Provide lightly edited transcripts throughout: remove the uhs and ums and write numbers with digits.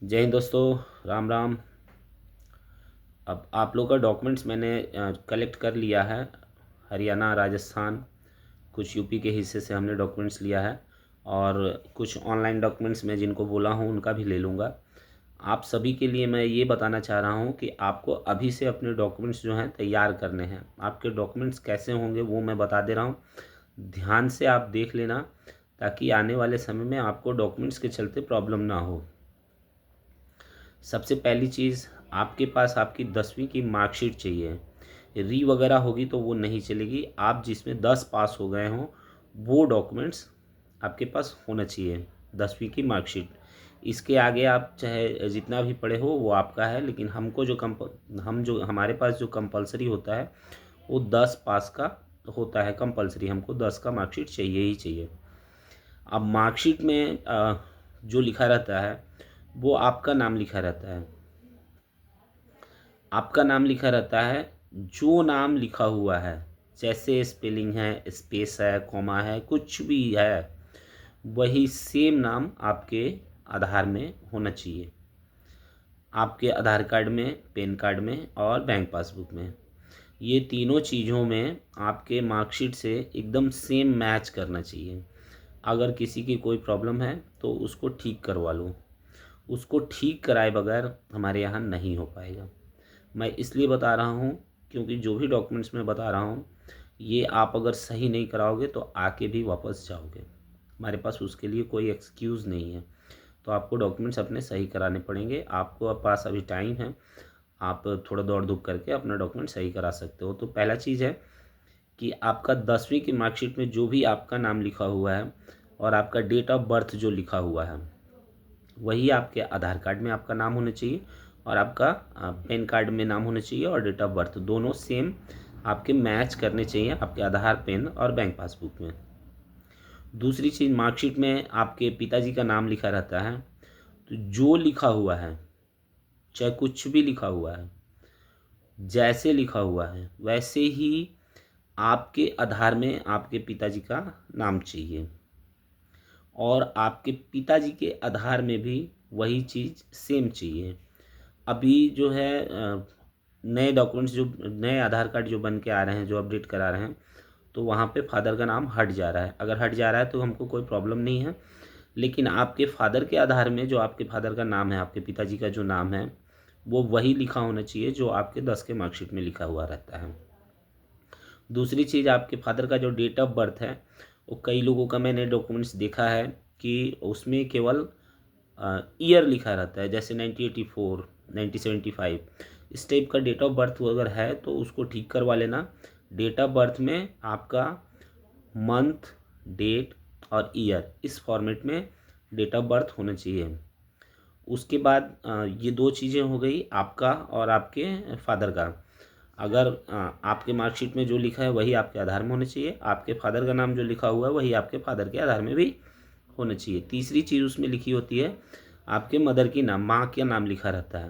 जय हिंद दोस्तों, राम राम। अब आप लोग का डॉक्यूमेंट्स मैंने कलेक्ट कर लिया है। हरियाणा, राजस्थान, कुछ यूपी के हिस्से से हमने डॉक्यूमेंट्स लिया है और कुछ ऑनलाइन डॉक्यूमेंट्स मैं जिनको बोला हूँ उनका भी ले लूँगा। आप सभी के लिए मैं ये बताना चाह रहा हूँ कि आपको अभी से अपने डॉक्यूमेंट्स जो हैं तैयार करने हैं। आपके डॉक्यूमेंट्स कैसे होंगे वो मैं बता दे रहा हूँ, ध्यान से आप देख लेना ताकि आने वाले समय में आपको डॉक्यूमेंट्स के चलते प्रॉब्लम ना हो। सबसे पहली चीज़, आपके पास आपकी 10वीं की मार्कशीट चाहिए। री वगैरह होगी तो वो नहीं चलेगी। आप जिसमें 10 पास हो गए हों वो डॉक्यूमेंट्स आपके पास होना चाहिए, 10वीं की मार्कशीट। इसके आगे आप चाहे जितना भी पढ़े हो वो आपका है, लेकिन हमको जो हमारे पास जो कंपलसरी होता है वो 10 पास का होता है कंपलसरी। हमको 10 का मार्कशीट चाहिए ही चाहिए। अब मार्कशीट में जो लिखा रहता है वो आपका नाम लिखा रहता है। आपका नाम लिखा रहता है, जो नाम लिखा हुआ है, जैसे स्पेलिंग है, स्पेस है, कॉमा है, कुछ भी है, वही सेम नाम आपके आधार में होना चाहिए। आपके आधार कार्ड में, पैन कार्ड में और बैंक पासबुक में, ये तीनों चीज़ों में आपके मार्कशीट से एकदम सेम मैच करना चाहिए। अगर किसी की कोई प्रॉब्लम है तो उसको ठीक करवा लो। उसको ठीक कराए बगैर हमारे यहाँ नहीं हो पाएगा। मैं इसलिए बता रहा हूँ क्योंकि जो भी डॉक्यूमेंट्स मैं बता रहा हूँ ये आप अगर सही नहीं कराओगे तो आके भी वापस जाओगे। हमारे पास उसके लिए कोई एक्सक्यूज़ नहीं है। तो आपको डॉक्यूमेंट्स अपने सही कराने पड़ेंगे। आपको पास अभी टाइम है, आप थोड़ा दौड़ धूप करके अपना डॉक्यूमेंट सही करा सकते हो। तो पहला चीज़ है कि आपका 10वीं की मार्कशीट में जो भी आपका नाम लिखा हुआ है और आपका डेट ऑफ बर्थ जो लिखा हुआ है वही आपके आधार कार्ड में आपका नाम होना चाहिए और आपका पैन कार्ड में नाम होना चाहिए और डेट ऑफ बर्थ दोनों सेम आपके मैच करने चाहिए आपके आधार, पैन और बैंक पासबुक में। दूसरी चीज़, मार्कशीट में आपके पिताजी का नाम लिखा रहता है, तो जो लिखा हुआ है, चाहे कुछ भी लिखा हुआ है, जैसे लिखा हुआ है वैसे ही आपके आधार में आपके पिताजी का नाम चाहिए और आपके पिताजी के आधार में भी वही चीज़ सेम चाहिए। अभी जो है नए डॉक्यूमेंट्स जो नए आधार कार्ड जो बन के आ रहे हैं, जो अपडेट करा रहे हैं, तो वहाँ पे फादर का नाम हट जा रहा है। अगर हट जा रहा है तो हमको कोई प्रॉब्लम नहीं है, लेकिन आपके फादर के आधार में जो आपके फादर का नाम है, आपके पिताजी का जो नाम है, वो वही लिखा होना चाहिए जो आपके 10 के मार्कशीट में लिखा हुआ रहता है। दूसरी चीज़, आपके फादर का जो डेट ऑफ बर्थ है, वो कई लोगों का मैंने डॉक्यूमेंट्स देखा है कि उसमें केवल ईयर लिखा रहता है, जैसे 1984, 1975, इस टाइप का डेट ऑफ बर्थ अगर है तो उसको ठीक करवा लेना। डेट ऑफ बर्थ में आपका मंथ, डेट और ईयर इस फॉर्मेट में डेट ऑफ बर्थ होना चाहिए। उसके बाद ये दो चीज़ें हो गई आपका और आपके फादर का। अगर आपके मार्कशीट में जो लिखा है वही आपके आधार में होना चाहिए, आपके फादर का नाम जो लिखा हुआ है वही आपके फादर के आधार में भी होना चाहिए। तीसरी चीज़ उसमें लिखी होती है आपके मदर की नाम, माँ का नाम लिखा रहता है,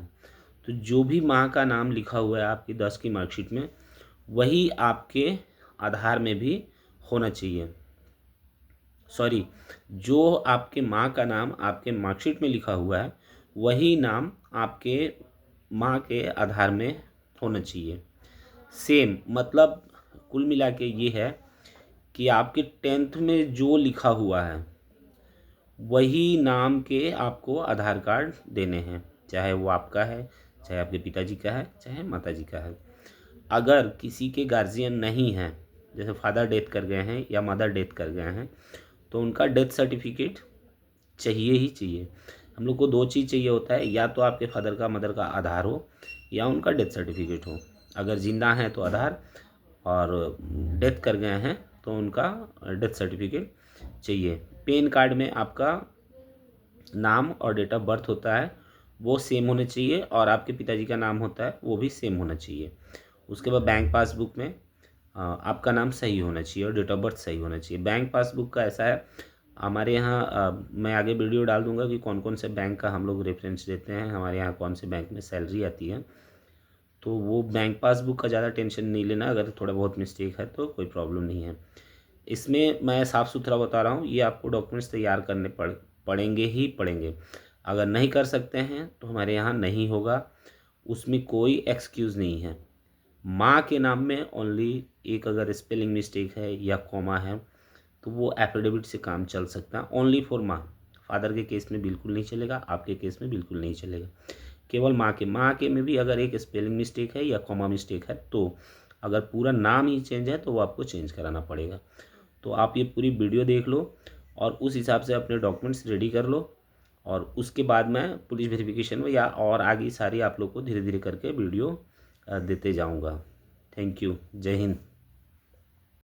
तो जो भी माँ का नाम लिखा हुआ है आपकी 10 की मार्कशीट में वही आपके आधार में भी होना चाहिए। सॉरी, जो आपके माँ का नाम आपके मार्कशीट में लिखा हुआ है वही नाम आपके माँ के आधार में होना चाहिए सेम। मतलब कुल मिला के ये है कि आपके 10th में जो लिखा हुआ है वही नाम के आपको आधार कार्ड देने हैं, चाहे वो आपका है, चाहे आपके पिताजी का है, चाहे माताजी का है। अगर किसी के गार्जियन नहीं हैं, जैसे फादर डेथ कर गए हैं या मदर डेथ कर गए हैं, तो उनका डेथ सर्टिफिकेट चाहिए ही चाहिए। हम लोग को दो चीज़ चाहिए होता है, या तो आपके फादर का मदर का आधार हो या उनका डेथ सर्टिफिकेट हो। अगर जिंदा हैं तो आधार और डेथ कर गए हैं तो उनका डेथ सर्टिफिकेट चाहिए। पैन कार्ड में आपका नाम और डेट ऑफ बर्थ होता है वो सेम होने चाहिए और आपके पिताजी का नाम होता है वो भी सेम होना चाहिए। उसके बाद बैंक पासबुक में आपका नाम सही होना चाहिए और डेट ऑफ बर्थ सही होना चाहिए। बैंक पासबुक का ऐसा है, हमारे यहाँ मैं आगे वीडियो डाल दूंगा कि कौन कौन से बैंक का हम लोग रेफरेंस देते हैं, हमारे यहाँ कौन से बैंक में सैलरी आती है। तो वो बैंक पासबुक का ज़्यादा टेंशन नहीं लेना, अगर थोड़ा बहुत मिस्टेक है तो कोई प्रॉब्लम नहीं है। इसमें मैं साफ़ सुथरा बता रहा हूँ, ये आपको डॉक्यूमेंट्स तैयार करने पड़ेंगे ही पड़ेंगे। अगर नहीं कर सकते हैं तो हमारे यहाँ नहीं होगा, उसमें कोई एक्सक्यूज़ नहीं है। माँ के नाम में ओनली एक अगर स्पेलिंग मिस्टेक है या कॉमा है तो वो एफिडेविट से काम चल सकता है, ओनली फॉर माँ। फादर के केस में बिल्कुल नहीं चलेगा, आपके केस में बिल्कुल नहीं चलेगा, केवल माँ के में भी अगर एक स्पेलिंग मिस्टेक है या कॉमा मिस्टेक है तो अगर पूरा नाम ही चेंज है तो वो आपको चेंज कराना पड़ेगा। तो आप ये पूरी वीडियो देख लो और उस हिसाब से अपने डॉक्यूमेंट्स रेडी कर लो, और उसके बाद मैं पुलिस वेरिफिकेशन में या और आगे सारी आप लोग को धीरे धीरे करके वीडियो देते जाऊंगा। Thank you. जय हिंद।